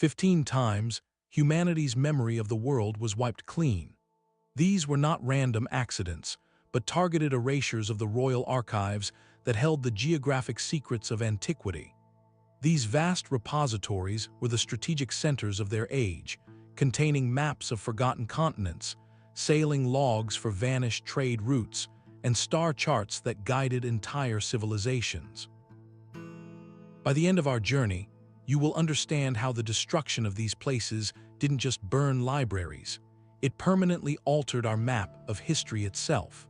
15 times, humanity's memory of the world was wiped clean. These were not random accidents, but targeted erasures of the royal archives that held the geographic secrets of antiquity. These vast repositories were the strategic centers of their age, containing maps of forgotten continents, sailing logs for vanished trade routes, and star charts that guided entire civilizations. By the end of our journey, you will understand how the destruction of these places didn't just burn libraries. It permanently altered our map of history itself.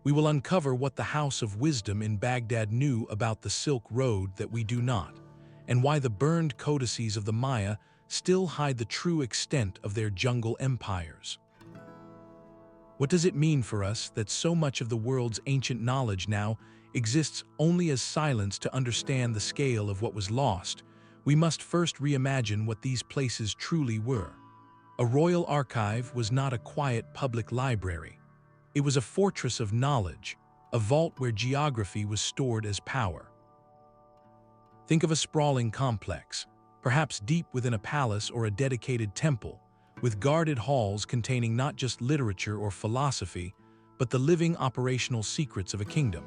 We will uncover what the House of Wisdom in Baghdad knew about the Silk Road that we do not, and why the burned codices of the Maya still hide the true extent of their jungle empires. What does it mean for us that so much of the world's ancient knowledge now exists only as silence to understand the scale of what was lost? We must first reimagine what these places truly were. A royal archive was not a quiet public library. It was a fortress of knowledge, a vault where geography was stored as power. Think of a sprawling complex, perhaps deep within a palace or a dedicated temple, with guarded halls containing not just literature or philosophy, but the living operational secrets of a kingdom.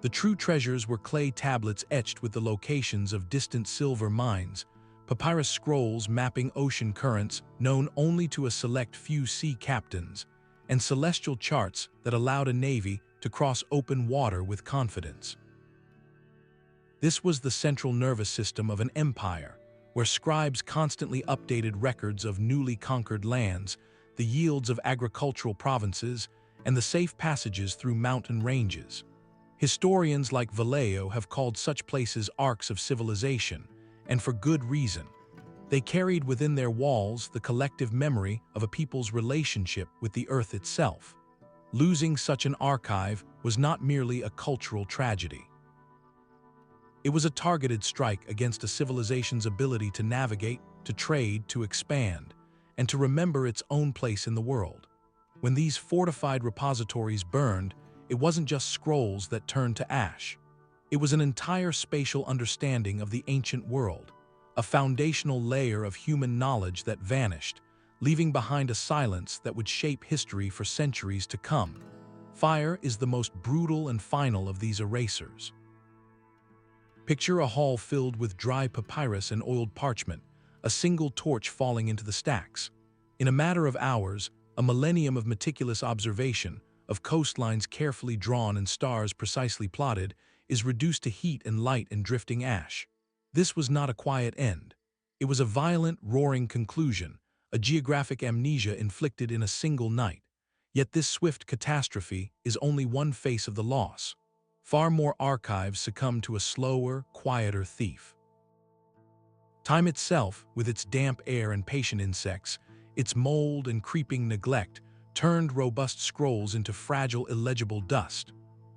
The true treasures were clay tablets etched with the locations of distant silver mines, papyrus scrolls mapping ocean currents known only to a select few sea captains, and celestial charts that allowed a navy to cross open water with confidence. This was the central nervous system of an empire, where scribes constantly updated records of newly conquered lands, the yields of agricultural provinces, and the safe passages through mountain ranges. Historians like Vallejo have called such places arcs of civilization, and for good reason. They carried within their walls the collective memory of a people's relationship with the earth itself. Losing such an archive was not merely a cultural tragedy. It was a targeted strike against a civilization's ability to navigate, to trade, to expand, and to remember its own place in the world. When these fortified repositories burned, it wasn't just scrolls that turned to ash. It was an entire spatial understanding of the ancient world, a foundational layer of human knowledge that vanished, leaving behind a silence that would shape history for centuries to come. Fire is the most brutal and final of these erasers. Picture a hall filled with dry papyrus and oiled parchment, a single torch falling into the stacks. In a matter of hours, a millennium of meticulous observation, of coastlines carefully drawn and stars precisely plotted, is reduced to heat and light and drifting ash. This was not a quiet end. It was a violent, roaring conclusion, a geographic amnesia inflicted in a single night. Yet this swift catastrophe is only one face of the loss. Far more archives succumb to a slower, quieter thief. Time itself, with its damp air and patient insects, its mold and creeping neglect, turned robust scrolls into fragile, illegible dust.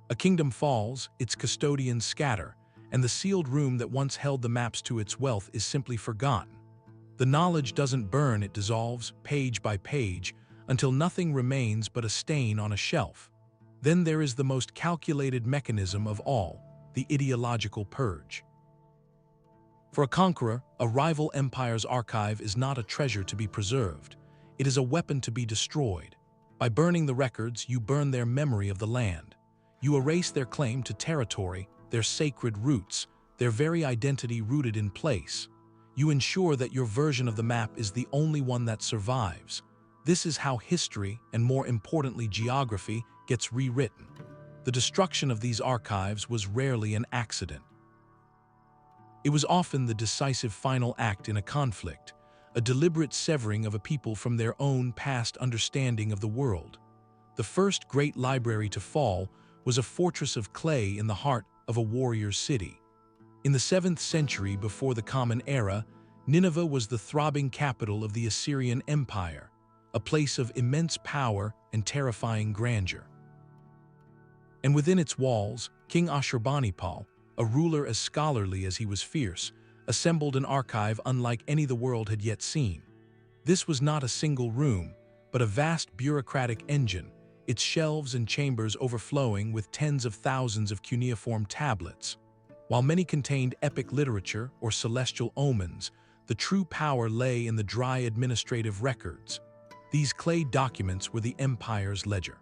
A kingdom falls, its custodians scatter, and the sealed room that once held the maps to its wealth is simply forgotten. The knowledge doesn't burn, it dissolves, page by page, until nothing remains but a stain on a shelf. Then there is the most calculated mechanism of all, the ideological purge. For a conqueror, a rival empire's archive is not a treasure to be preserved. It is a weapon to be destroyed. By burning the records, you burn their memory of the land. You erase their claim to territory, their sacred roots, their very identity rooted in place. You ensure that your version of the map is the only one that survives. This is how history, and more importantly geography, gets rewritten. The destruction of these archives was rarely an accident. It was often the decisive final act in a conflict, a deliberate severing of a people from their own past understanding of the world. The first great library to fall was a fortress of clay in the heart of a warrior's city. In the 7th century before the Common Era, Nineveh was the throbbing capital of the Assyrian Empire, a place of immense power and terrifying grandeur. And within its walls, King Ashurbanipal, a ruler as scholarly as he was fierce, assembled an archive unlike any the world had yet seen. This was not a single room, but a vast bureaucratic engine, its shelves and chambers overflowing with tens of thousands of cuneiform tablets. While many contained epic literature or celestial omens, The true power lay in the dry administrative records. These clay documents were the empire's ledger.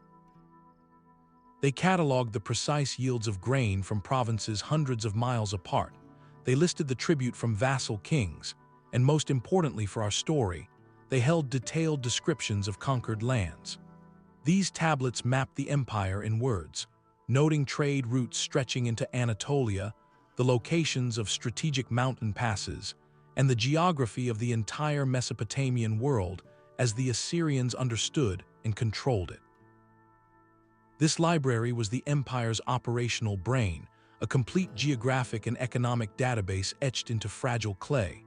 They cataloged the precise yields of grain from provinces hundreds of miles apart. They listed the tribute from vassal kings, and most importantly for our story, they held detailed descriptions of conquered lands. These tablets mapped the empire in words, noting trade routes stretching into Anatolia, the locations of strategic mountain passes, and the geography of the entire Mesopotamian world as the Assyrians understood and controlled it. This library was the empire's operational brain, a complete geographic and economic database etched into fragile clay.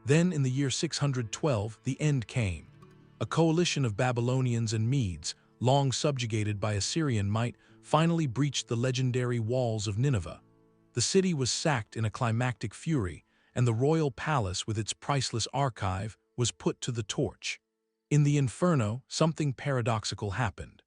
Then, in the year 612, the end came. A coalition of Babylonians and Medes, long subjugated by Assyrian might, finally breached the legendary walls of Nineveh. The city was sacked in a climactic fury, and the royal palace with its priceless archive was put to the torch. In the inferno, something paradoxical happened.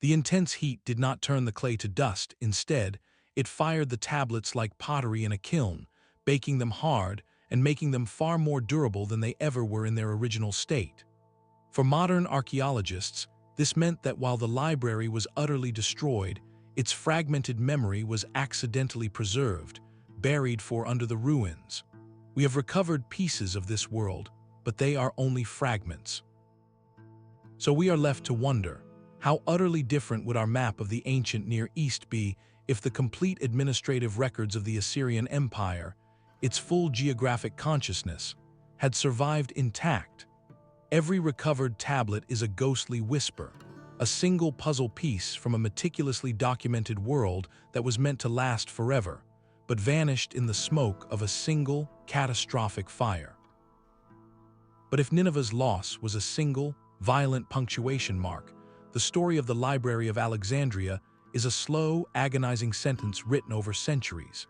The intense heat did not turn the clay to dust. Instead, it fired the tablets like pottery in a kiln, baking them hard and making them far more durable than they ever were in their original state. For modern archaeologists, this meant that while the library was utterly destroyed, its fragmented memory was accidentally preserved, buried under the ruins. We have recovered pieces of this world, but they are only fragments. So we are left to wonder, how utterly different would our map of the ancient Near East be if the complete administrative records of the Assyrian Empire, its full geographic consciousness, had survived intact? Every recovered tablet is a ghostly whisper, a single puzzle piece from a meticulously documented world that was meant to last forever, but vanished in the smoke of a single, catastrophic fire. But if Nineveh's loss was a single, violent punctuation mark, the story of the Library of Alexandria is a slow, agonizing sentence written over centuries.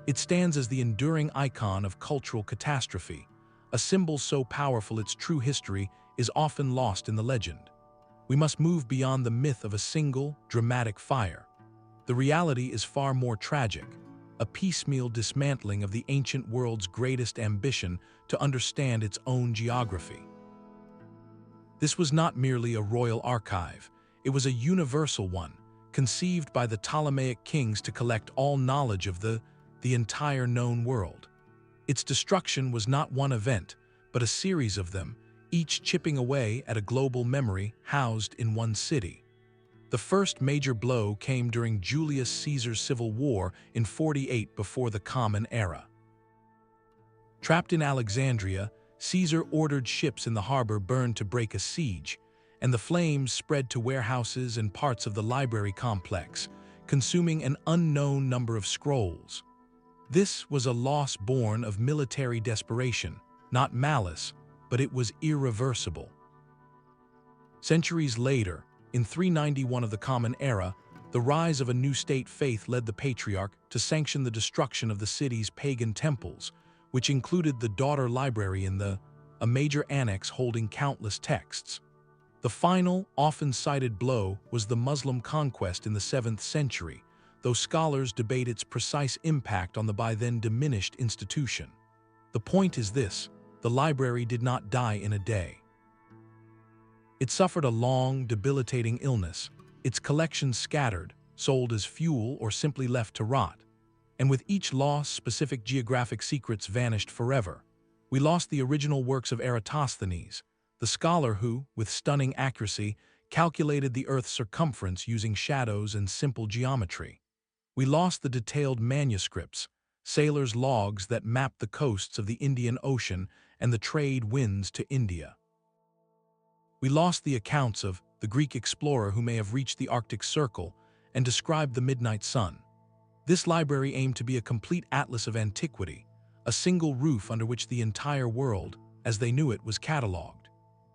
It stands as the enduring icon of cultural catastrophe, a symbol so powerful its true history is often lost in the legend. We must move beyond the myth of a single, dramatic fire. The reality is far more tragic, a piecemeal dismantling of the ancient world's greatest ambition to understand its own geography. This was not merely a royal archive, it was a universal one, conceived by the Ptolemaic kings to collect all knowledge of the entire known world. Its destruction was not one event, but a series of them, each chipping away at a global memory housed in one city. The first major blow came during Julius Caesar's civil war in 48 before the Common Era. Trapped in Alexandria, Caesar ordered ships in the harbor burned to break a siege, and the flames spread to warehouses and parts of the library complex, consuming an unknown number of scrolls. This was a loss born of military desperation, not malice, but it was irreversible. Centuries later, in 391 of the Common Era, the rise of a new state faith led the Patriarch to sanction the destruction of the city's pagan temples, which included the daughter library in a major annex holding countless texts. The final, often cited blow was the Muslim conquest in the 7th century, though scholars debate its precise impact on the by then diminished institution. The point is this: the library did not die in a day. It suffered a long, debilitating illness, its collections scattered, sold as fuel, or simply left to rot. And with each loss, specific geographic secrets vanished forever. We lost the original works of Eratosthenes, the scholar who, with stunning accuracy, calculated the Earth's circumference using shadows and simple geometry. We lost the detailed manuscripts, sailors' logs that mapped the coasts of the Indian Ocean and the trade winds to India. We lost the accounts of the Greek explorer who may have reached the Arctic Circle and described the midnight sun. This library aimed to be a complete atlas of antiquity, a single roof under which the entire world, as they knew it, was catalogued.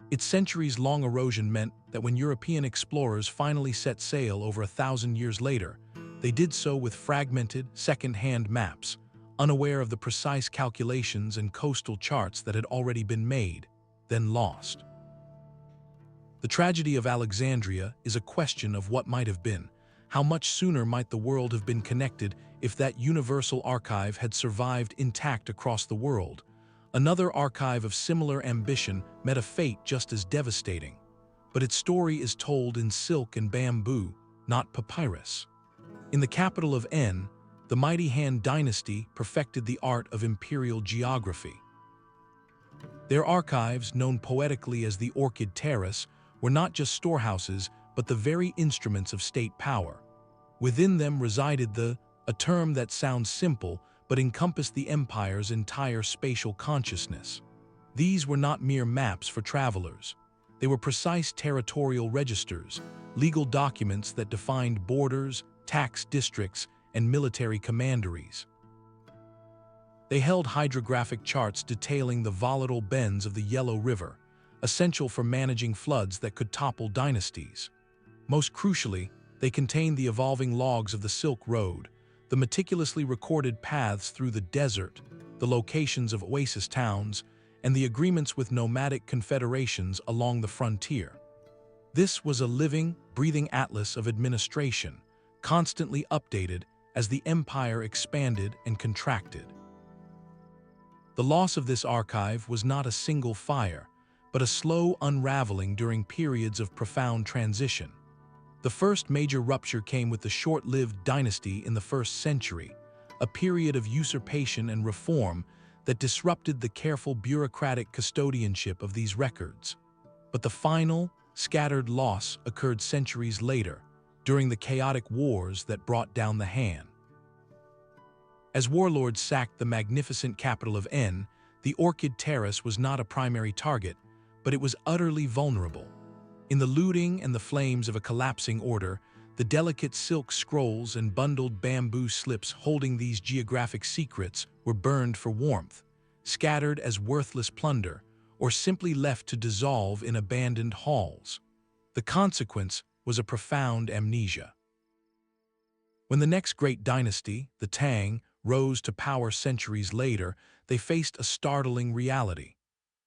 Its centuries-long erosion meant that when European explorers finally set sail over 1,000 years later, they did so with fragmented, second-hand maps, unaware of the precise calculations and coastal charts that had already been made, then lost. The tragedy of Alexandria is a question of what might have been. How much sooner might the world have been connected if that universal archive had survived intact across the world? Another archive of similar ambition met a fate just as devastating, but its story is told in silk and bamboo, not papyrus. In the capital of N, the mighty Han dynasty perfected the art of imperial geography. Their archives, known poetically as the Orchid Terrace, were not just storehouses, but the very instruments of state power. Within them resided a term that sounds simple, but encompassed the empire's entire spatial consciousness. These were not mere maps for travelers. They were precise territorial registers, legal documents that defined borders, tax districts, and military commanderies. They held hydrographic charts detailing the volatile bends of the Yellow River, essential for managing floods that could topple dynasties. Most crucially, they contained the evolving logs of the Silk Road, the meticulously recorded paths through the desert, the locations of oasis towns, and the agreements with nomadic confederations along the frontier. This was a living, breathing atlas of administration, constantly updated as the empire expanded and contracted. The loss of this archive was not a single fire, but a slow unraveling during periods of profound transition. The first major rupture came with the short-lived dynasty in the 1st century, a period of usurpation and reform that disrupted the careful bureaucratic custodianship of these records. But the final, scattered loss occurred centuries later, during the chaotic wars that brought down the Han. As warlords sacked the magnificent capital of N, the Orchid Terrace was not a primary target, but it was utterly vulnerable. In the looting and the flames of a collapsing order, the delicate silk scrolls and bundled bamboo slips holding these geographic secrets were burned for warmth, scattered as worthless plunder, or simply left to dissolve in abandoned halls. The consequence was a profound amnesia. When the next great dynasty, the Tang, rose to power centuries later, they faced a startling reality.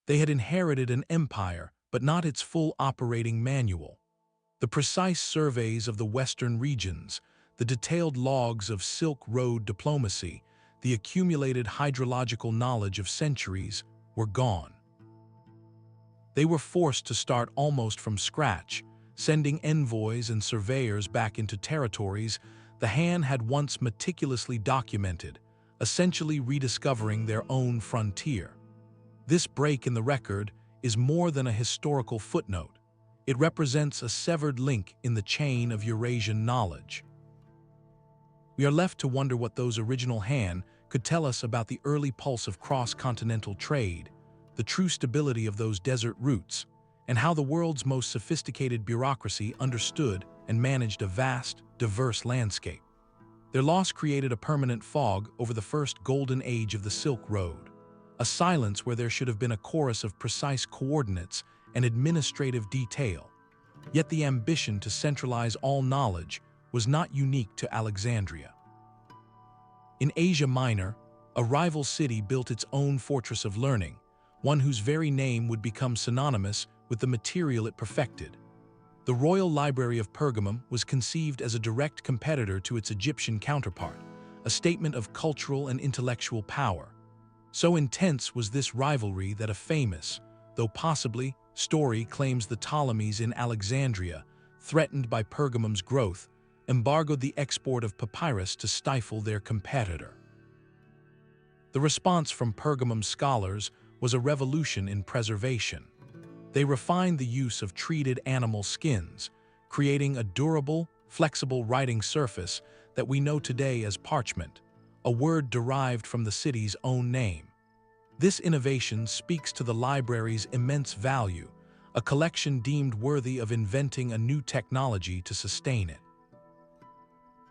They had inherited an empire, but not its full operating manual. The precise surveys of the western regions, the detailed logs of Silk Road diplomacy, the accumulated hydrological knowledge of centuries were gone. They were forced to start almost from scratch, sending envoys and surveyors back into territories the Han had once meticulously documented, essentially rediscovering their own frontier. This break in the record is more than a historical footnote. It represents a severed link in the chain of Eurasian knowledge. We are left to wonder what those original Han could tell us about the early pulse of cross-continental trade, the true stability of those desert routes, and how the world's most sophisticated bureaucracy understood and managed a vast, diverse landscape. Their loss created a permanent fog over the first golden age of the Silk Road, a silence where there should have been a chorus of precise coordinates and administrative detail. Yet the ambition to centralize all knowledge was not unique to Alexandria. In Asia Minor, a rival city built its own fortress of learning, one whose very name would become synonymous with the material it perfected. The Royal Library of Pergamum was conceived as a direct competitor to its Egyptian counterpart, a statement of cultural and intellectual power. So intense was this rivalry that a famous, though possibly, story claims the Ptolemies in Alexandria, threatened by Pergamum's growth, embargoed the export of papyrus to stifle their competitor. The response from Pergamum scholars was a revolution in preservation. They refined the use of treated animal skins, creating a durable, flexible writing surface that we know today as parchment, a word derived from the city's own name. This innovation speaks to the library's immense value, a collection deemed worthy of inventing a new technology to sustain it.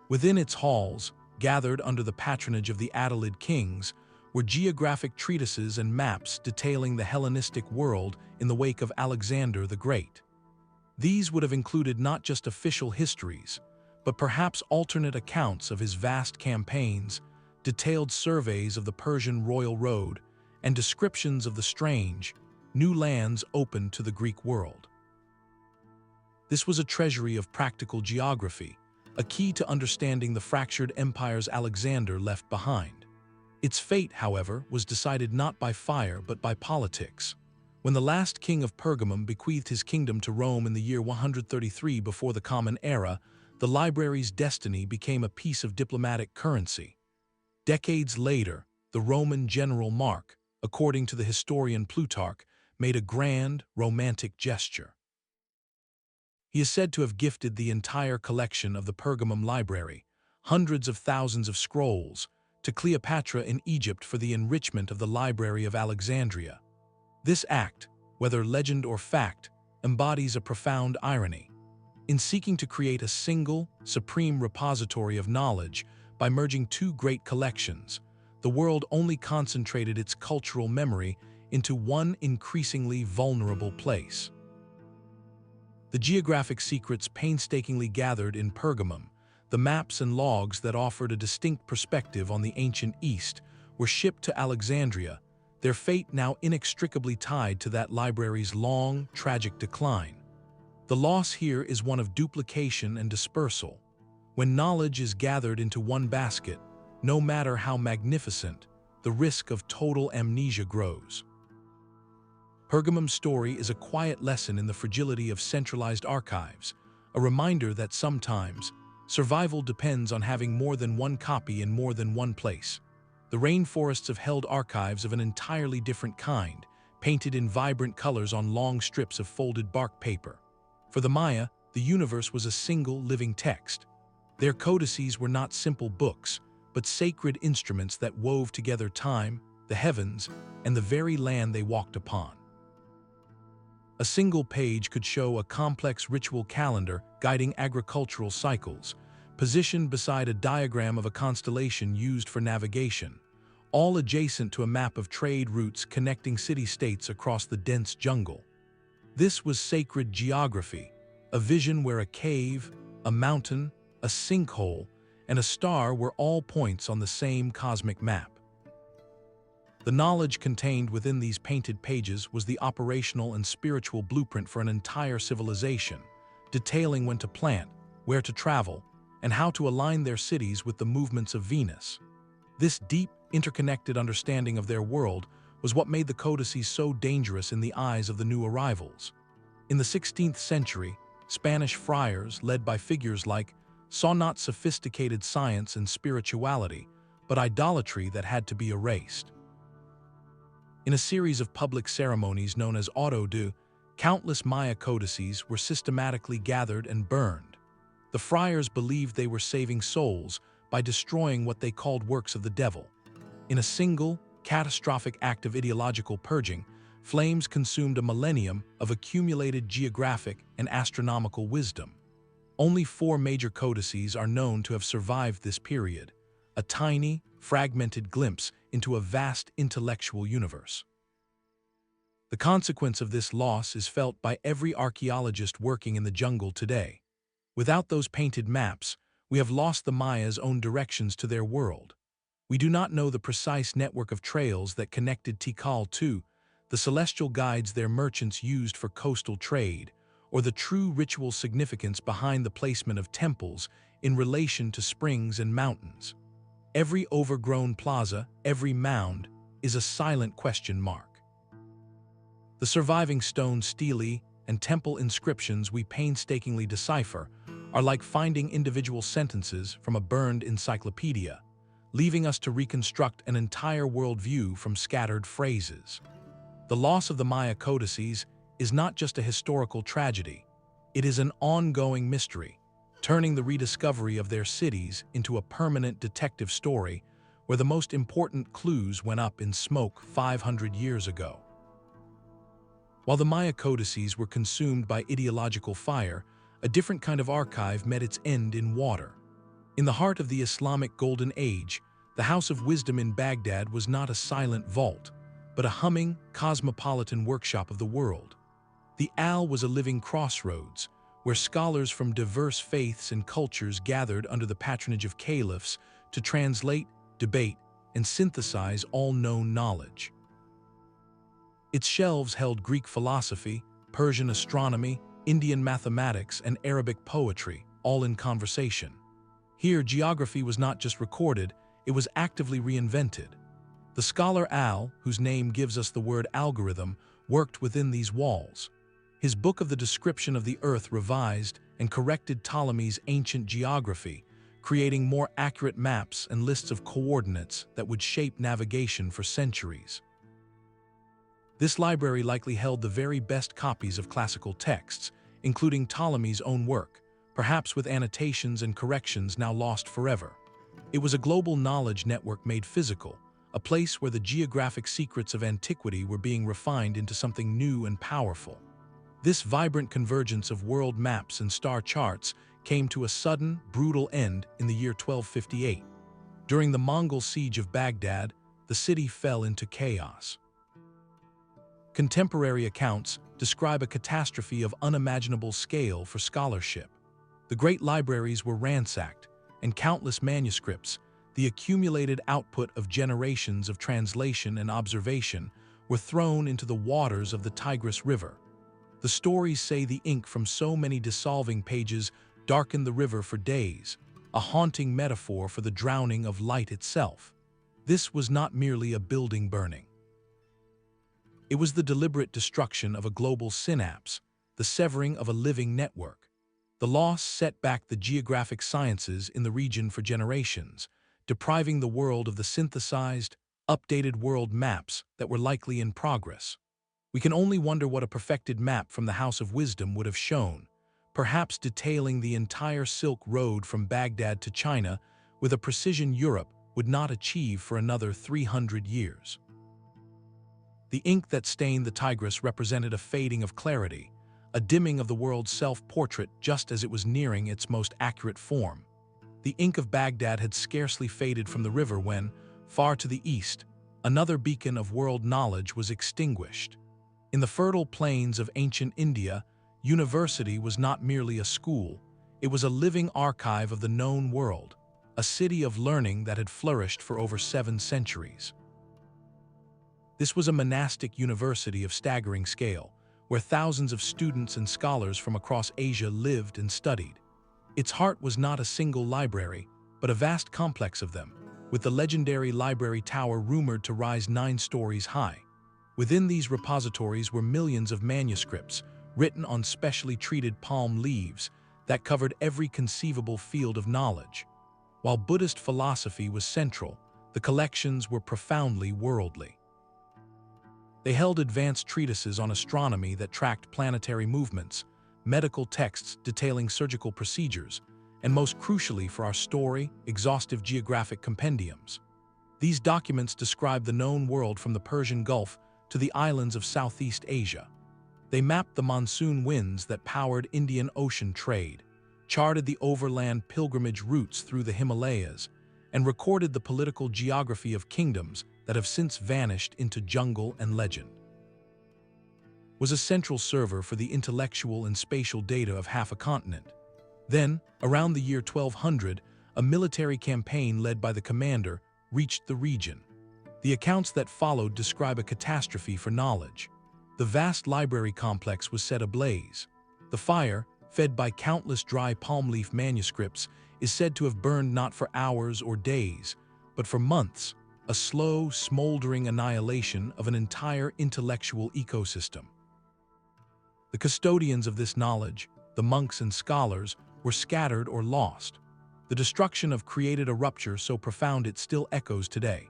Within its halls, gathered under the patronage of the Attalid kings, were geographic treatises and maps detailing the Hellenistic world in the wake of Alexander the Great. These would have included not just official histories, but perhaps alternate accounts of his vast campaigns, detailed surveys of the Persian royal road, and descriptions of the strange, new lands open to the Greek world. This was a treasury of practical geography, a key to understanding the fractured empires Alexander left behind. Its fate, however, was decided not by fire but by politics. When the last king of Pergamum bequeathed his kingdom to Rome in the year 133 before the Common Era, the library's destiny became a piece of diplomatic currency. Decades later, the Roman general Mark, according to the historian Plutarch, made a grand, romantic gesture. He is said to have gifted the entire collection of the Pergamum library, hundreds of thousands of scrolls, to Cleopatra in Egypt for the enrichment of the Library of Alexandria. This act, whether legend or fact, embodies a profound irony. In seeking to create a single, supreme repository of knowledge by merging two great collections, the world only concentrated its cultural memory into one increasingly vulnerable place. The geographic secrets painstakingly gathered in Pergamum, the maps and logs that offered a distinct perspective on the ancient East, were shipped to Alexandria, their fate now inextricably tied to that library's long, tragic decline. The loss here is one of duplication and dispersal. When knowledge is gathered into one basket, no matter how magnificent, the risk of total amnesia grows. Pergamum's story is a quiet lesson in the fragility of centralized archives, a reminder that sometimes, survival depends on having more than one copy in more than one place. The rainforests have held archives of an entirely different kind, painted in vibrant colors on long strips of folded bark paper. For the Maya, the universe was a single living text. Their codices were not simple books, but sacred instruments that wove together time, the heavens, and the very land they walked upon. A single page could show a complex ritual calendar guiding agricultural cycles, positioned beside a diagram of a constellation used for navigation, all adjacent to a map of trade routes connecting city-states across the dense jungle. This was sacred geography, a vision where a cave, a mountain, a sinkhole, and a star were all points on the same cosmic map. The knowledge contained within these painted pages was the operational and spiritual blueprint for an entire civilization, detailing when to plant, where to travel, and how to align their cities with the movements of Venus. This deep, interconnected understanding of their world was what made the codices so dangerous in the eyes of the new arrivals. In the 16th century, Spanish friars, led by figures like, saw not sophisticated science and spirituality, but idolatry that had to be erased. In a series of public ceremonies known as auto de, countless Maya codices were systematically gathered and burned. The friars believed they were saving souls by destroying what they called works of the devil. In a single, catastrophic act of ideological purging, flames consumed a millennium of accumulated geographic and astronomical wisdom. Only 4 major codices are known to have survived this period, a tiny, fragmented glimpse into a vast intellectual universe. The consequence of this loss is felt by every archaeologist working in the jungle today. Without those painted maps, we have lost the Maya's own directions to their world. We do not know the precise network of trails that connected Tikal to the celestial guides their merchants used for coastal trade, or the true ritual significance behind the placement of temples in relation to springs and mountains. Every overgrown plaza, every mound, is a silent question mark. The surviving stone stelae and temple inscriptions we painstakingly decipher are like finding individual sentences from a burned encyclopedia, leaving us to reconstruct an entire worldview from scattered phrases. The loss of the Maya codices is not just a historical tragedy, it is an ongoing mystery, turning the rediscovery of their cities into a permanent detective story where the most important clues went up in smoke 500 years ago. While the Maya codices were consumed by ideological fire, a different kind of archive met its end in water. In the heart of the Islamic Golden Age, the House of Wisdom in Baghdad was not a silent vault, but a humming, cosmopolitan workshop of the world. The Al was a living crossroads, where scholars from diverse faiths and cultures gathered under the patronage of caliphs to translate, debate, and synthesize all known knowledge. Its shelves held Greek philosophy, Persian astronomy, Indian mathematics, and Arabic poetry, all in conversation. Here, geography was not just recorded, it was actively reinvented. The scholar Al, whose name gives us the word algorithm, worked within these walls. His book of the description of the Earth revised and corrected Ptolemy's ancient geography, creating more accurate maps and lists of coordinates that would shape navigation for centuries. This library likely held the very best copies of classical texts, including Ptolemy's own work, perhaps with annotations and corrections now lost forever. It was a global knowledge network made physical, a place where the geographic secrets of antiquity were being refined into something new and powerful. This vibrant convergence of world maps and star charts came to a sudden, brutal end in the year 1258. During the Mongol siege of Baghdad, the city fell into chaos. Contemporary accounts describe a catastrophe of unimaginable scale for scholarship. The great libraries were ransacked, and countless manuscripts, the accumulated output of generations of translation and observation, were thrown into the waters of the Tigris River. The stories say the ink from so many dissolving pages darkened the river for days, a haunting metaphor for the drowning of light itself. This was not merely a building burning. It was the deliberate destruction of a global synapse, the severing of a living network. The loss set back the geographic sciences in the region for generations, depriving the world of the synthesized, updated world maps that were likely in progress. We can only wonder what a perfected map from the House of Wisdom would have shown, perhaps detailing the entire Silk Road from Baghdad to China with a precision Europe would not achieve for another 300 years. The ink that stained the Tigris represented a fading of clarity, a dimming of the world's self-portrait just as it was nearing its most accurate form. The ink of Baghdad had scarcely faded from the river when, far to the east, another beacon of world knowledge was extinguished. In the fertile plains of ancient India, university was not merely a school, it was a living archive of the known world, a city of learning that had flourished for over 7 centuries. This was a monastic university of staggering scale, where thousands of students and scholars from across Asia lived and studied. Its heart was not a single library, but a vast complex of them, with the legendary library tower rumored to rise 9 stories high. Within these repositories were millions of manuscripts, written on specially treated palm leaves, that covered every conceivable field of knowledge. While Buddhist philosophy was central, the collections were profoundly worldly. They held advanced treatises on astronomy that tracked planetary movements, medical texts detailing surgical procedures, and most crucially for our story, exhaustive geographic compendiums. These documents describe the known world from the Persian Gulf to the islands of Southeast Asia. They mapped the monsoon winds that powered Indian Ocean trade, charted the overland pilgrimage routes through the Himalayas, and recorded the political geography of kingdoms that have since vanished into jungle and legend. Was a central server for the intellectual and spatial data of half a continent. Then, around the year 1200, a military campaign led by the commander reached the region. The accounts that followed describe a catastrophe for knowledge. The vast library complex was set ablaze. The fire, fed by countless dry palm leaf manuscripts, is said to have burned not for hours or days, but for months, a slow, smoldering annihilation of an entire intellectual ecosystem. The custodians of this knowledge, the monks and scholars, were scattered or lost. The destruction created a rupture so profound it still echoes today.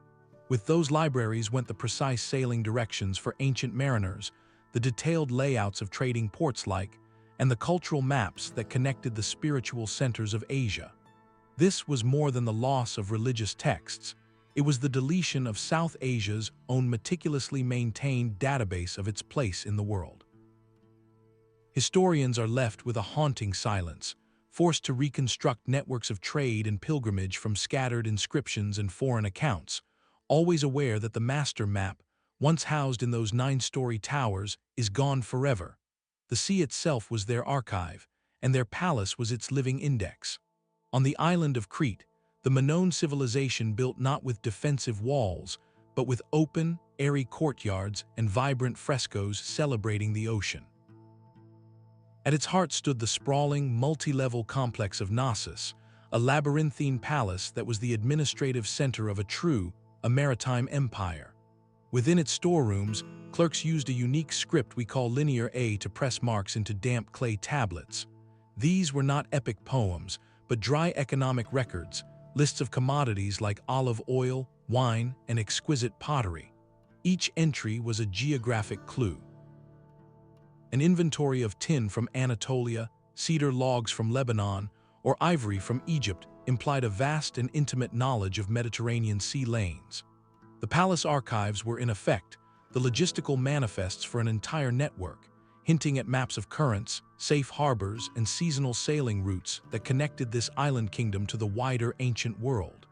With those libraries went the precise sailing directions for ancient mariners, the detailed layouts of trading ports and the cultural maps that connected the spiritual centers of Asia. This was more than the loss of religious texts. It was the deletion of South Asia's own meticulously maintained database of its place in the world. Historians are left with a haunting silence, forced to reconstruct networks of trade and pilgrimage from scattered inscriptions and foreign accounts, always aware that the master map, once housed in those 9-story towers, is gone forever. The sea itself was their archive, and their palace was its living index. On the island of Crete, the Minoan civilization built not with defensive walls, but with open, airy courtyards and vibrant frescoes celebrating the ocean. At its heart stood the sprawling, multi-level complex of Knossos, a labyrinthine palace that was the administrative center of a true, a maritime empire. Within its storerooms, clerks used a unique script we call Linear A to press marks into damp clay tablets. These were not epic poems, but dry economic records, lists of commodities like olive oil, wine, and exquisite pottery. Each entry was a geographic clue. An inventory of tin from Anatolia, cedar logs from Lebanon, or ivory from Egypt implied a vast and intimate knowledge of Mediterranean sea lanes. The palace archives were, in effect, the logistical manifests for an entire network, hinting at maps of currents, safe harbors, and seasonal sailing routes that connected this island kingdom to the wider ancient world.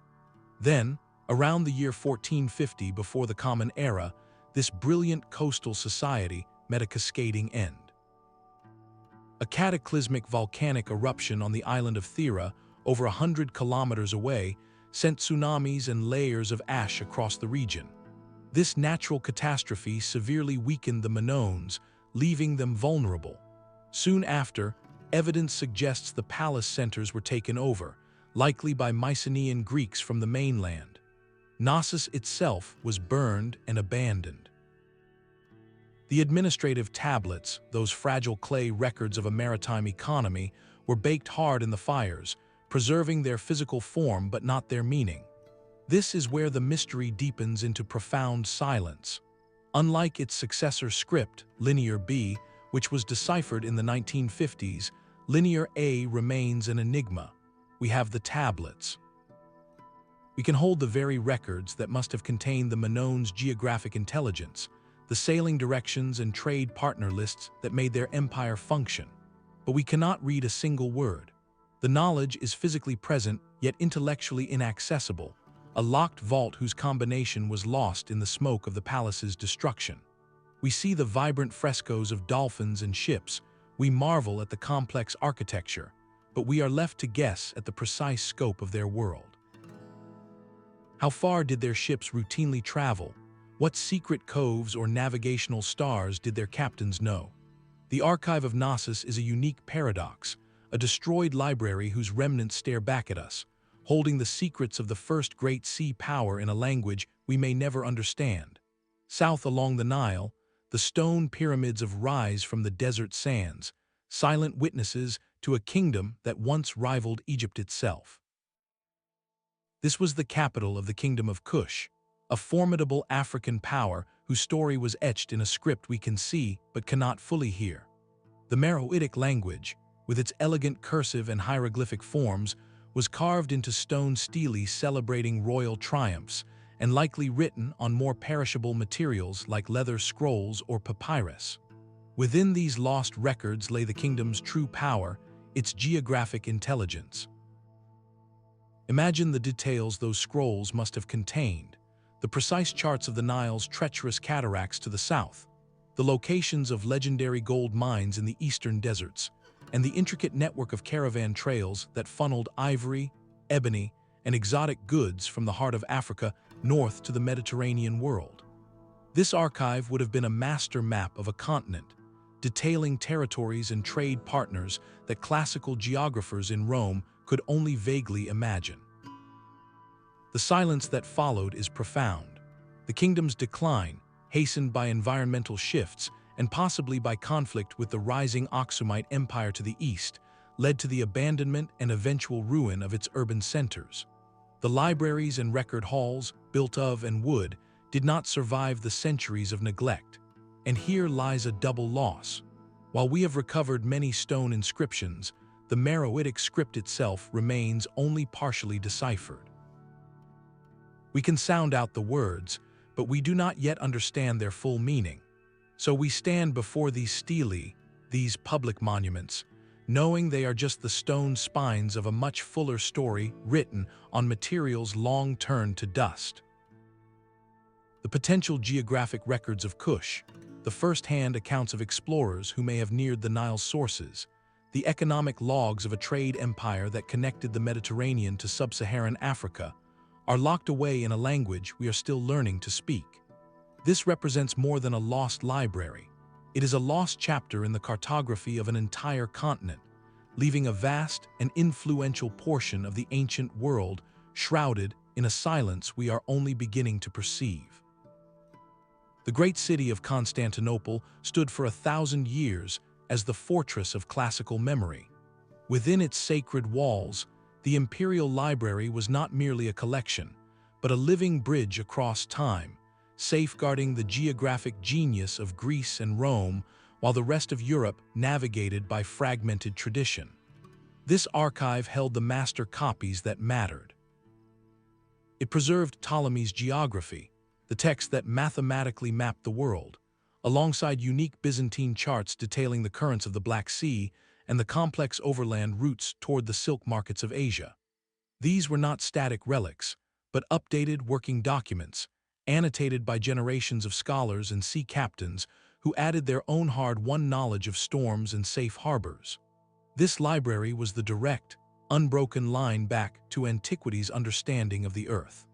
Then, around the year 1450 before the Common Era, this brilliant coastal society met a cascading end. A cataclysmic volcanic eruption on the island of Thera, over 100 kilometers away, sent tsunamis and layers of ash across the region. This natural catastrophe severely weakened the Minoans, leaving them vulnerable. Soon after, evidence suggests the palace centers were taken over, likely by Mycenaean Greeks from the mainland. Knossos itself was burned and abandoned. The administrative tablets, those fragile clay records of a maritime economy, were baked hard in the fires, preserving their physical form but not their meaning. This is where the mystery deepens into profound silence. Unlike its successor script, Linear B, which was deciphered in the 1950s, Linear A remains an enigma. We have the tablets. We can hold the very records that must have contained the Minoans' geographic intelligence, the sailing directions and trade partner lists that made their empire function. But we cannot read a single word. The knowledge is physically present, yet intellectually inaccessible, a locked vault whose combination was lost in the smoke of the palace's destruction. We see the vibrant frescoes of dolphins and ships, we marvel at the complex architecture, but we are left to guess at the precise scope of their world. How far did their ships routinely travel? What secret coves or navigational stars did their captains know? The Archive of Knossos is a unique paradox, a destroyed library whose remnants stare back at us, holding the secrets of the first great sea power in a language we may never understand. South along the Nile, the stone pyramids rise from the desert sands, silent witnesses to a kingdom that once rivaled Egypt itself. This was the capital of the Kingdom of Kush, a formidable African power whose story was etched in a script we can see but cannot fully hear. The Meroitic language, with its elegant cursive and hieroglyphic forms, was carved into stone stelae celebrating royal triumphs, and likely written on more perishable materials like leather scrolls or papyrus. Within these lost records lay the kingdom's true power, its geographic intelligence. Imagine the details those scrolls must have contained: the precise charts of the Nile's treacherous cataracts to the south, the locations of legendary gold mines in the eastern deserts, and the intricate network of caravan trails that funneled ivory, ebony, and exotic goods from the heart of Africa north to the Mediterranean world. This archive would have been a master map of a continent, detailing territories and trade partners that classical geographers in Rome could only vaguely imagine. The silence that followed is profound. The kingdom's decline, hastened by environmental shifts and possibly by conflict with the rising Aksumite Empire to the east, led to the abandonment and eventual ruin of its urban centers. The libraries and record halls, built of and wood, did not survive the centuries of neglect. And here lies a double loss. While we have recovered many stone inscriptions, the Meroitic script itself remains only partially deciphered. We can sound out the words, but we do not yet understand their full meaning. So we stand before these stelae, these public monuments, knowing they are just the stone spines of a much fuller story written on materials long turned to dust. The potential geographic records of Kush, the first-hand accounts of explorers who may have neared the Nile's sources, the economic logs of a trade empire that connected the Mediterranean to sub-Saharan Africa, are locked away in a language we are still learning to speak. This represents more than a lost library. It is a lost chapter in the cartography of an entire continent, leaving a vast and influential portion of the ancient world shrouded in a silence we are only beginning to perceive. The great city of Constantinople stood for 1,000 years as the fortress of classical memory. Within its sacred walls, the Imperial Library was not merely a collection, but a living bridge across time, safeguarding the geographic genius of Greece and Rome while the rest of Europe navigated by fragmented tradition. This archive held the master copies that mattered. It preserved Ptolemy's geography, the text that mathematically mapped the world, alongside unique Byzantine charts detailing the currents of the Black Sea and the complex overland routes toward the silk markets of Asia. These were not static relics, but updated working documents, annotated by generations of scholars and sea captains who added their own hard-won knowledge of storms and safe harbors. This library was the direct, unbroken line back to Antiquity's understanding of the Earth.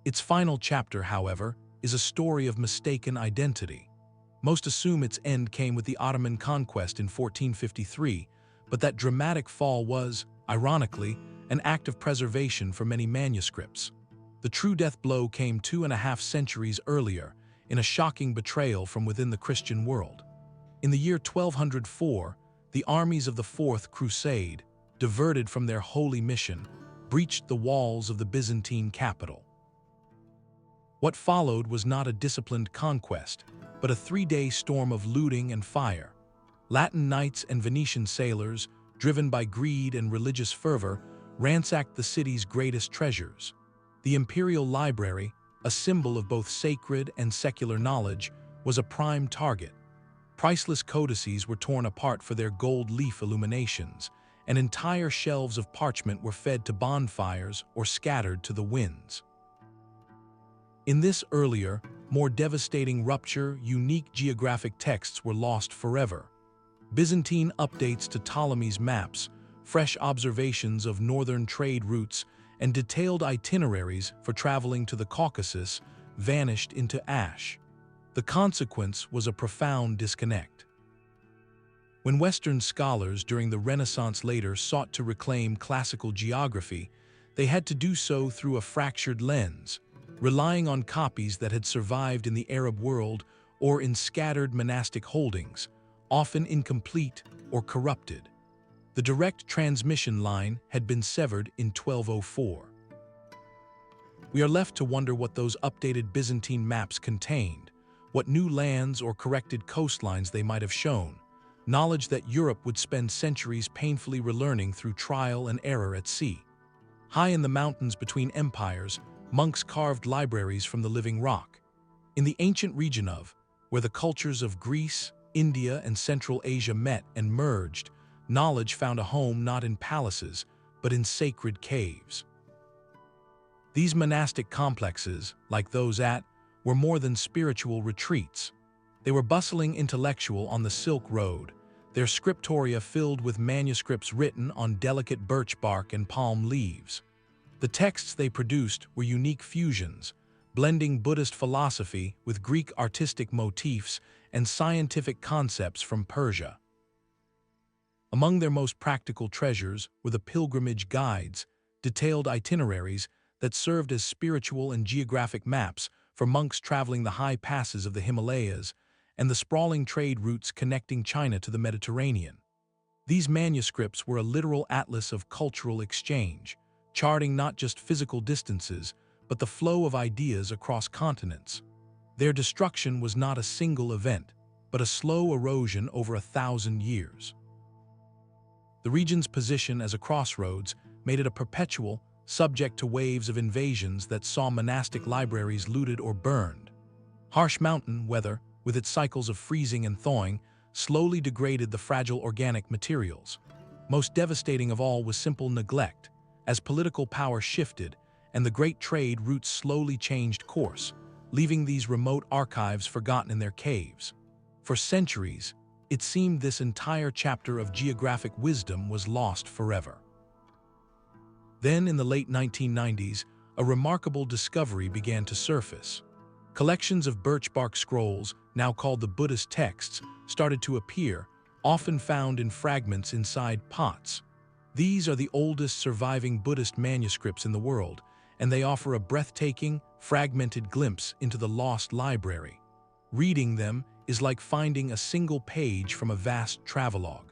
Its final chapter, however, is a story of mistaken identity. Most assume its end came with the Ottoman conquest in 1453, but that dramatic fall was, ironically, an act of preservation for many manuscripts. The true death blow came 2.5 centuries earlier, in a shocking betrayal from within the Christian world. In the year 1204, the armies of the Fourth Crusade, diverted from their holy mission, breached the walls of the Byzantine capital. What followed was not a disciplined conquest, but a 3-day storm of looting and fire. Latin knights and Venetian sailors, driven by greed and religious fervor, ransacked the city's greatest treasures. The Imperial Library, a symbol of both sacred and secular knowledge, was a prime target. Priceless codices were torn apart for their gold leaf illuminations, and entire shelves of parchment were fed to bonfires or scattered to the winds. In this earlier, more devastating rupture, unique geographic texts were lost forever. Byzantine updates to Ptolemy's maps, fresh observations of northern trade routes, and detailed itineraries for traveling to the Caucasus vanished into ash. The consequence was a profound disconnect. When Western scholars during the Renaissance later sought to reclaim classical geography, they had to do so through a fractured lens, relying on copies that had survived in the Arab world or in scattered monastic holdings, often incomplete or corrupted. The direct transmission line had been severed in 1204. We are left to wonder what those updated Byzantine maps contained, what new lands or corrected coastlines they might have shown, knowledge that Europe would spend centuries painfully relearning through trial and error at sea. High in the mountains between empires, monks carved libraries from the living rock. In the ancient region of, where the cultures of Greece, India, and Central Asia met and merged, knowledge found a home not in palaces, but in sacred caves. These monastic complexes, like those at, were more than spiritual retreats. They were bustling intellectual on the Silk Road, their scriptoria filled with manuscripts written on delicate birch bark and palm leaves. The texts they produced were unique fusions, blending Buddhist philosophy with Greek artistic motifs and scientific concepts from Persia. Among their most practical treasures were the pilgrimage guides, detailed itineraries that served as spiritual and geographic maps for monks traveling the high passes of the Himalayas and the sprawling trade routes connecting China to the Mediterranean. These manuscripts were a literal atlas of cultural exchange, charting not just physical distances, but the flow of ideas across continents. Their destruction was not a single event, but a slow erosion over 1,000 years. The region's position as a crossroads made it a perpetual, subject to waves of invasions that saw monastic libraries looted or burned. Harsh mountain weather, with its cycles of freezing and thawing, slowly degraded the fragile organic materials. Most devastating of all was simple neglect, as political power shifted and the great trade routes slowly changed course, leaving these remote archives forgotten in their caves. For centuries, it seemed this entire chapter of geographic wisdom was lost forever. Then, in the late 1990s, a remarkable discovery began to surface. Collections of birch bark scrolls, now called the Buddhist texts, started to appear, often found in fragments inside pots. These are the oldest surviving Buddhist manuscripts in the world, and they offer a breathtaking, fragmented glimpse into the lost library. Reading them is like finding a single page from a vast travelogue.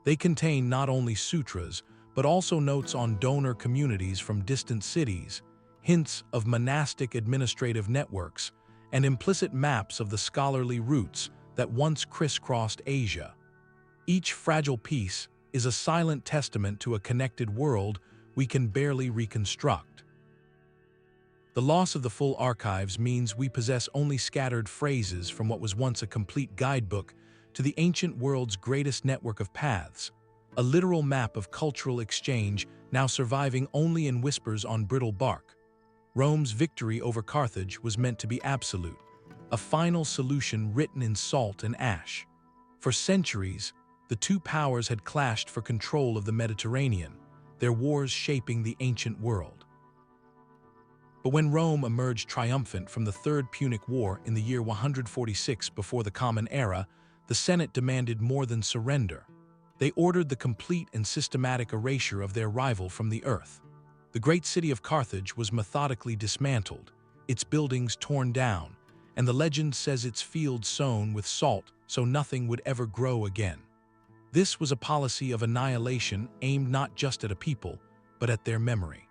They contain not only sutras, but also notes on donor communities from distant cities, hints of monastic administrative networks, and implicit maps of the scholarly routes that once crisscrossed Asia. Each fragile piece is a silent testament to a connected world we can barely reconstruct. The loss of the full archives means we possess only scattered phrases from what was once a complete guidebook to the ancient world's greatest network of paths, a literal map of cultural exchange now surviving only in whispers on brittle bark. Rome's victory over Carthage was meant to be absolute, a final solution written in salt and ash. For centuries, the two powers had clashed for control of the Mediterranean, their wars shaping the ancient world. But when Rome emerged triumphant from the Third Punic War in the year 146 before the Common Era, the Senate demanded more than surrender. They ordered the complete and systematic erasure of their rival from the earth. The great city of Carthage was methodically dismantled, its buildings torn down, and the legend says its fields sown with salt so nothing would ever grow again. This was a policy of annihilation aimed not just at a people, but at their memory.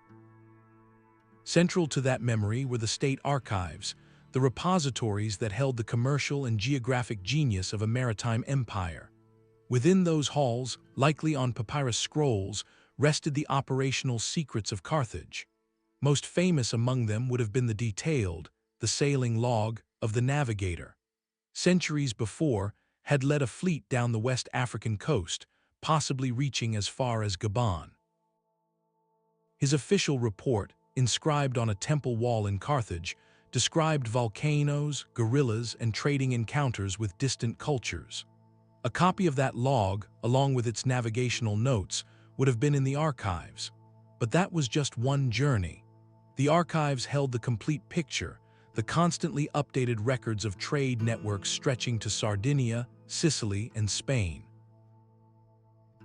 Central to that memory were the state archives, the repositories that held the commercial and geographic genius of a maritime empire. Within those halls, likely on papyrus scrolls, rested the operational secrets of Carthage. Most famous among them would have been the sailing log of the navigator. Centuries before, had led a fleet down the West African coast, possibly reaching as far as Gabon. His official report, inscribed on a temple wall in Carthage, described volcanoes, guerrillas, and trading encounters with distant cultures. A copy of that log, along with its navigational notes, would have been in the archives. But that was just one journey. The archives held the complete picture, the constantly updated records of trade networks stretching to Sardinia, Sicily, and Spain.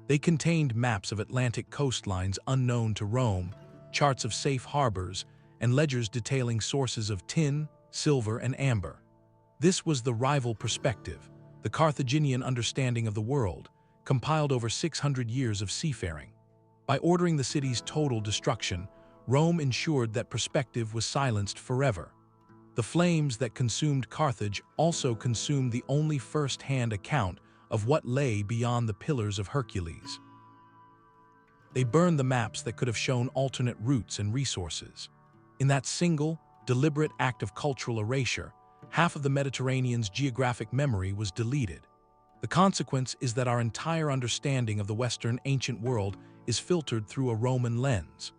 They contained maps of Atlantic coastlines unknown to Rome, charts of safe harbors, and ledgers detailing sources of tin, silver, and amber. This was the rival perspective, the Carthaginian understanding of the world, compiled over 600 years of seafaring. By ordering the city's total destruction, Rome ensured that perspective was silenced forever. The flames that consumed Carthage also consumed the only first-hand account of what lay beyond the Pillars of Hercules. They burned the maps that could have shown alternate routes and resources. In that single, deliberate act of cultural erasure, half of the Mediterranean's geographic memory was deleted. The consequence is that our entire understanding of the Western ancient world is filtered through a Roman lens.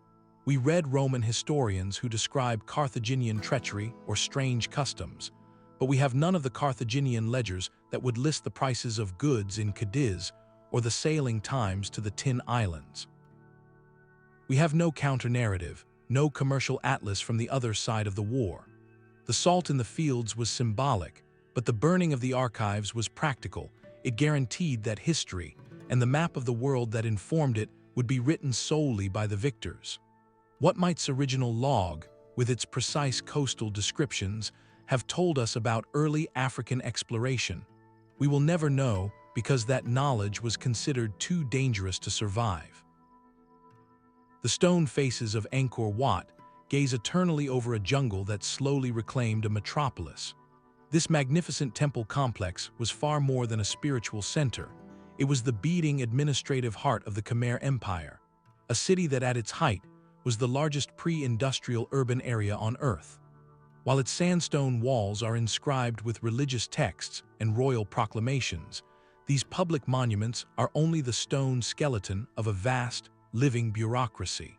We read Roman historians who describe Carthaginian treachery or strange customs, but we have none of the Carthaginian ledgers that would list the prices of goods in Cadiz or the sailing times to the Tin Islands. We have no counter-narrative, no commercial atlas from the other side of the war. The salt in the fields was symbolic, but the burning of the archives was practical. It guaranteed that history, and the map of the world that informed it, would be written solely by the victors. What might's original log, with its precise coastal descriptions, have told us about early African exploration? We will never know because that knowledge was considered too dangerous to survive. The stone faces of Angkor Wat gaze eternally over a jungle that slowly reclaimed a metropolis. This magnificent temple complex was far more than a spiritual center. It was the beating administrative heart of the Khmer Empire, a city that at its height was the largest pre-industrial urban area on Earth. While its sandstone walls are inscribed with religious texts and royal proclamations, these public monuments are only the stone skeleton of a vast, living bureaucracy.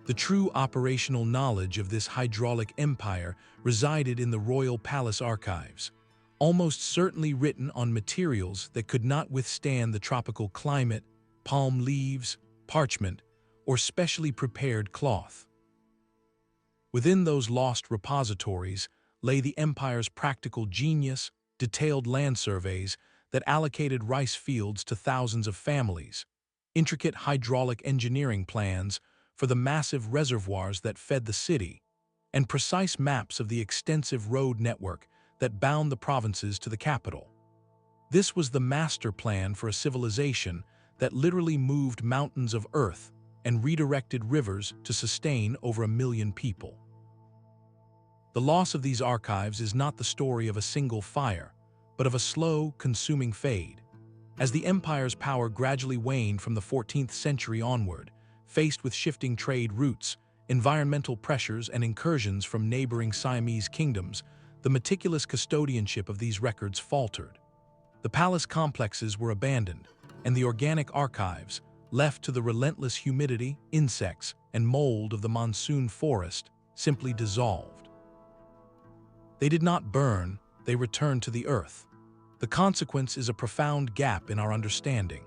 The true operational knowledge of this hydraulic empire resided in the royal palace archives, almost certainly written on materials that could not withstand the tropical climate, palm leaves, parchment, or specially prepared cloth. Within those lost repositories lay the empire's practical genius, detailed land surveys that allocated rice fields to thousands of families, intricate hydraulic engineering plans for the massive reservoirs that fed the city, and precise maps of the extensive road network that bound the provinces to the capital. This was the master plan for a civilization that literally moved mountains of earth and redirected rivers to sustain over 1 million people. The loss of these archives is not the story of a single fire, but of a slow, consuming fade. As the empire's power gradually waned from the 14th century onward, faced with shifting trade routes, environmental pressures, and incursions from neighboring Siamese kingdoms, the meticulous custodianship of these records faltered. The palace complexes were abandoned, and the organic archives, left to the relentless humidity, insects, and mold of the monsoon forest, simply dissolved. They did not burn, they returned to the earth. The consequence is a profound gap in our understanding.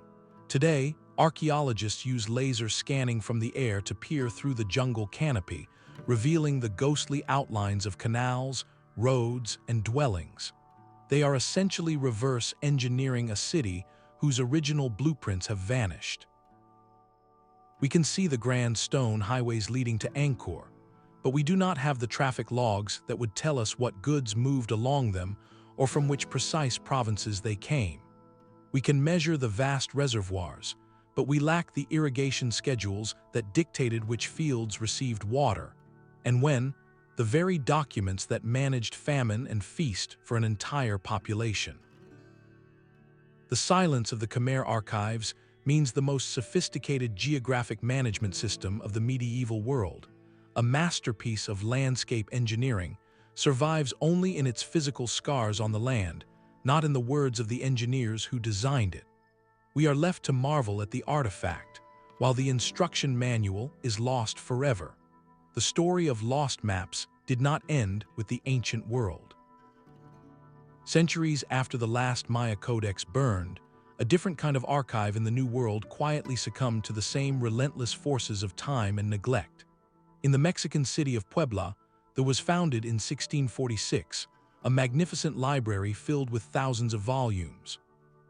Today, archaeologists use laser scanning from the air to peer through the jungle canopy, revealing the ghostly outlines of canals, roads, and dwellings. They are essentially reverse engineering a city whose original blueprints have vanished. We can see the grand stone highways leading to Angkor, but we do not have the traffic logs that would tell us what goods moved along them or from which precise provinces they came. We can measure the vast reservoirs, but we lack the irrigation schedules that dictated which fields received water, and when, the very documents that managed famine and feast for an entire population. The silence of the Khmer archives means the most sophisticated geographic management system of the medieval world, a masterpiece of landscape engineering, survives only in its physical scars on the land, not in the words of the engineers who designed it. We are left to marvel at the artifact, while the instruction manual is lost forever. The story of lost maps did not end with the ancient world. Centuries after the last Maya codex burned, a different kind of archive in the New World quietly succumbed to the same relentless forces of time and neglect. In the Mexican city of Puebla, that was founded in 1646, a magnificent library filled with thousands of volumes.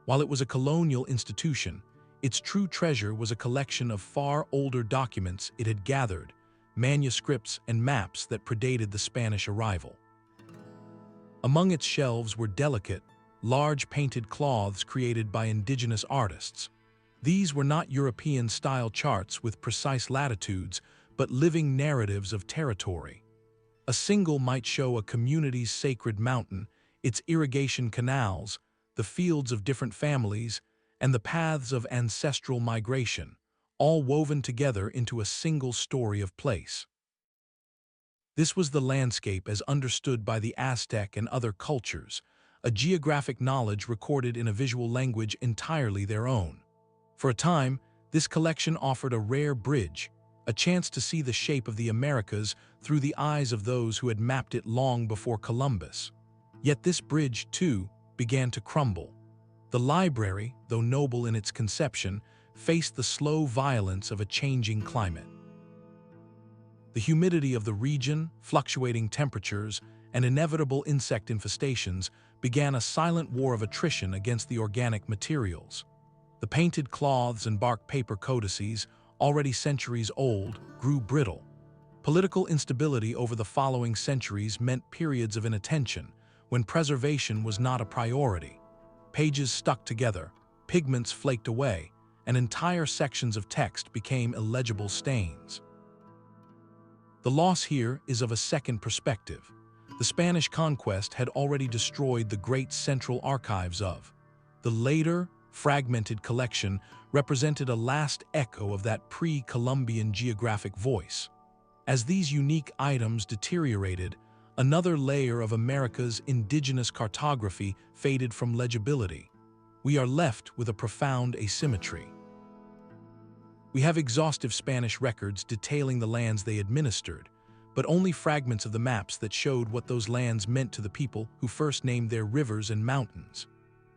While it was a colonial institution, its true treasure was a collection of far older documents it had gathered, manuscripts and maps that predated the Spanish arrival. Among its shelves were delicate, large painted cloths created by indigenous artists. These were not European-style charts with precise latitudes, but living narratives of territory. A single might show a community's sacred mountain, its irrigation canals, the fields of different families, and the paths of ancestral migration, all woven together into a single story of place. This was the landscape as understood by the Aztec and other cultures, a geographic knowledge recorded in a visual language entirely their own. For a time, this collection offered a rare bridge, a chance to see the shape of the Americas through the eyes of those who had mapped it long before Columbus. Yet this bridge, too, began to crumble. The library, though noble in its conception, faced the slow violence of a changing climate. The humidity of the region, fluctuating temperatures, and inevitable insect infestations began a silent war of attrition against the organic materials. The painted cloths and bark paper codices, already centuries old, grew brittle. Political instability over the following centuries meant periods of inattention, when preservation was not a priority. Pages stuck together, pigments flaked away, and entire sections of text became illegible stains. The loss here is of a second perspective. The Spanish conquest had already destroyed the great central archives of. The later, fragmented collection represented a last echo of that pre-Columbian geographic voice. As these unique items deteriorated, another layer of America's indigenous cartography faded from legibility. We are left with a profound asymmetry. We have exhaustive Spanish records detailing the lands they administered, but only fragments of the maps that showed what those lands meant to the people who first named their rivers and mountains.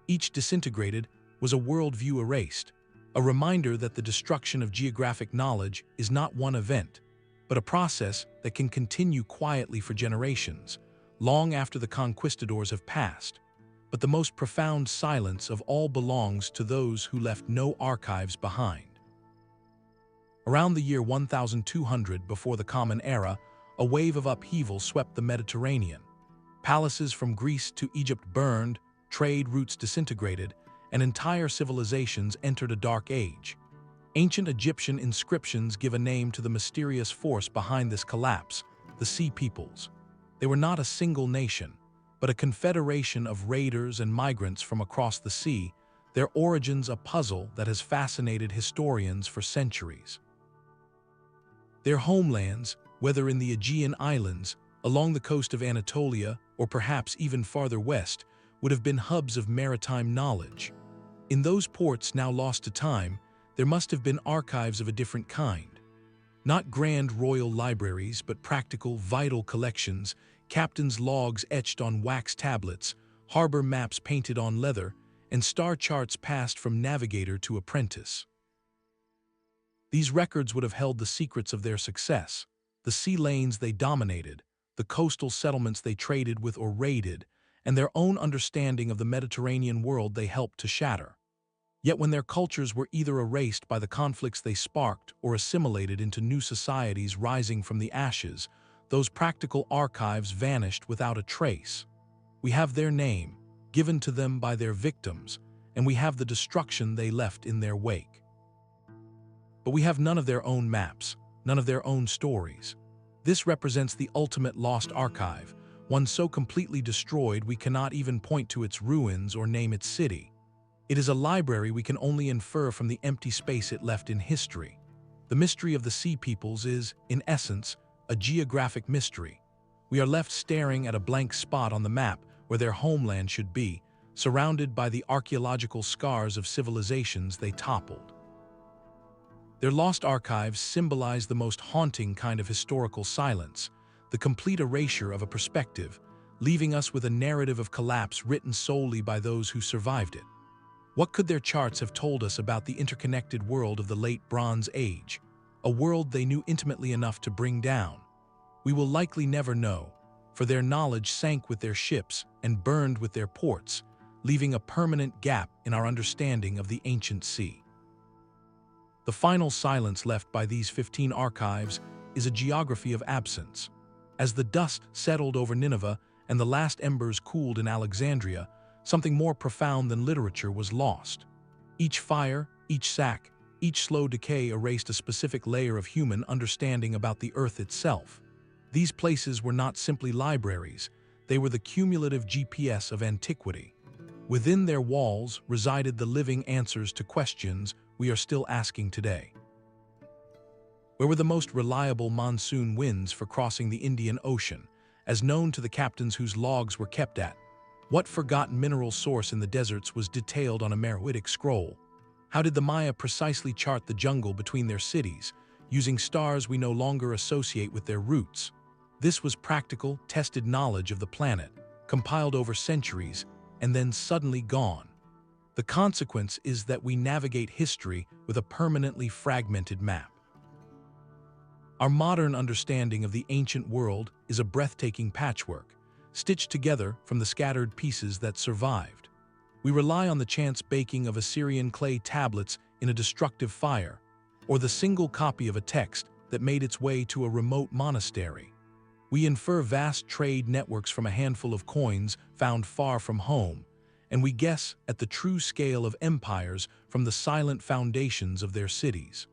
Each disintegrated was a worldview erased, a reminder that the destruction of geographic knowledge is not one event, but a process that can continue quietly for generations, long after the conquistadors have passed. but the most profound silence of all belongs to those who left no archives behind. Around the year 1200 before the Common Era, a wave of upheaval swept the Mediterranean. Palaces from Greece to Egypt burned, trade routes disintegrated, and entire civilizations entered a dark age. Ancient Egyptian inscriptions give a name to the mysterious force behind this collapse: the Sea Peoples. They were not a single nation, but a confederation of raiders and migrants from across the sea, their origins a puzzle that has fascinated historians for centuries. Their homelands, whether in the Aegean Islands, along the coast of Anatolia, or perhaps even farther west, would have been hubs of maritime knowledge. In those ports now lost to time, there must have been archives of a different kind. Not grand royal libraries, but practical, vital collections, captains' logs etched on wax tablets, harbor maps painted on leather, and star charts passed from navigator to apprentice. These records would have held the secrets of their success, the sea lanes they dominated, the coastal settlements they traded with or raided, and their own understanding of the Mediterranean world they helped to shatter. Yet when their cultures were either erased by the conflicts they sparked or assimilated into new societies rising from the ashes, those practical archives vanished without a trace. We have their name, given to them by their victims, and we have the destruction they left in their wake. But we have none of their own maps, none of their own stories. This represents the ultimate lost archive, one so completely destroyed we cannot even point to its ruins or name its city. It is a library we can only infer from the empty space it left in history. The mystery of the Sea Peoples is, in essence, a geographic mystery. We are left staring at a blank spot on the map where their homeland should be, surrounded by the archaeological scars of civilizations they toppled. Their lost archives symbolize the most haunting kind of historical silence, the complete erasure of a perspective, leaving us with a narrative of collapse written solely by those who survived it. What could their charts have told us about the interconnected world of the late Bronze Age, a world they knew intimately enough to bring down? We will likely never know, for their knowledge sank with their ships and burned with their ports, leaving a permanent gap in our understanding of the ancient sea. The final silence left by these 15 archives is a geography of absence. As the dust settled over Nineveh and the last embers cooled in Alexandria, something more profound than literature was lost. Each fire, each sack, each slow decay erased a specific layer of human understanding about the earth itself. These places were not simply libraries, they were the cumulative GPS of antiquity. Within their walls resided the living answers to questions we are still asking today. Where were the most reliable monsoon winds for crossing the Indian Ocean, as known to the captains whose logs were kept at? What forgotten mineral source in the deserts was detailed on a Meroitic scroll? How did the Maya precisely chart the jungle between their cities, using stars we no longer associate with their roots? This was practical, tested knowledge of the planet, compiled over centuries, and then suddenly gone. The consequence is that we navigate history with a permanently fragmented map. Our modern understanding of the ancient world is a breathtaking patchwork, stitched together from the scattered pieces that survived. We rely on the chance baking of Assyrian clay tablets in a destructive fire, or the single copy of a text that made its way to a remote monastery. We infer vast trade networks from a handful of coins found far from home, and we guess at the true scale of empires from the silent foundations of their cities.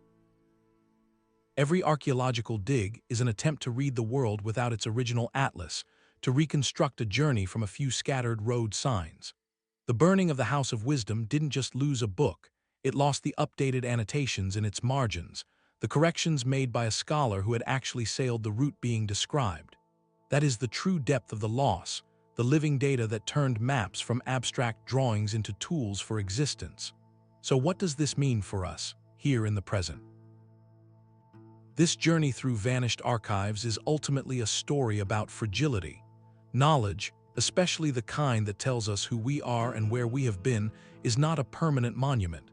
Every archaeological dig is an attempt to read the world without its original atlas, to reconstruct a journey from a few scattered road signs. The burning of the House of Wisdom didn't just lose a book, it lost the updated annotations in its margins, the corrections made by a scholar who had actually sailed the route being described. That is the true depth of the loss, the living data that turned maps from abstract drawings into tools for existence. So what does this mean for us, here in the present? This journey through vanished archives is ultimately a story about fragility. Knowledge, especially the kind that tells us who we are and where we have been, is not a permanent monument.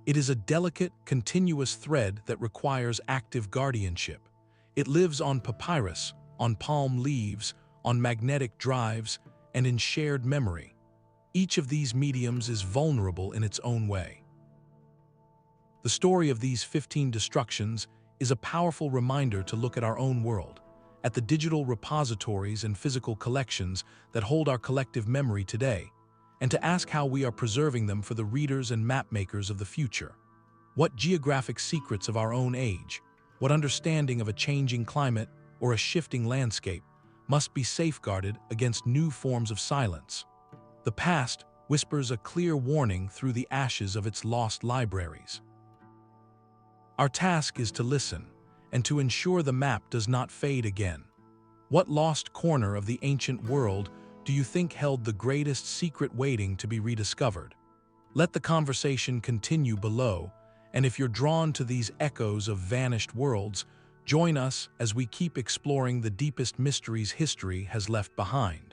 It is a delicate, continuous thread that requires active guardianship. It lives on papyrus, on palm leaves, on magnetic drives, and in shared memory. Each of these mediums is vulnerable in its own way. The story of these 15 destructions is a powerful reminder to look at our own world, at the digital repositories and physical collections that hold our collective memory today, and to ask how we are preserving them for the readers and mapmakers of the future. What geographic secrets of our own age, what understanding of a changing climate or a shifting landscape must be safeguarded against new forms of silence? The past whispers a clear warning through the ashes of its lost libraries. Our task is to listen and to ensure the map does not fade again. What lost corner of the ancient world do you think held the greatest secret waiting to be rediscovered? Let the conversation continue below, and if you're drawn to these echoes of vanished worlds, join us as we keep exploring the deepest mysteries history has left behind.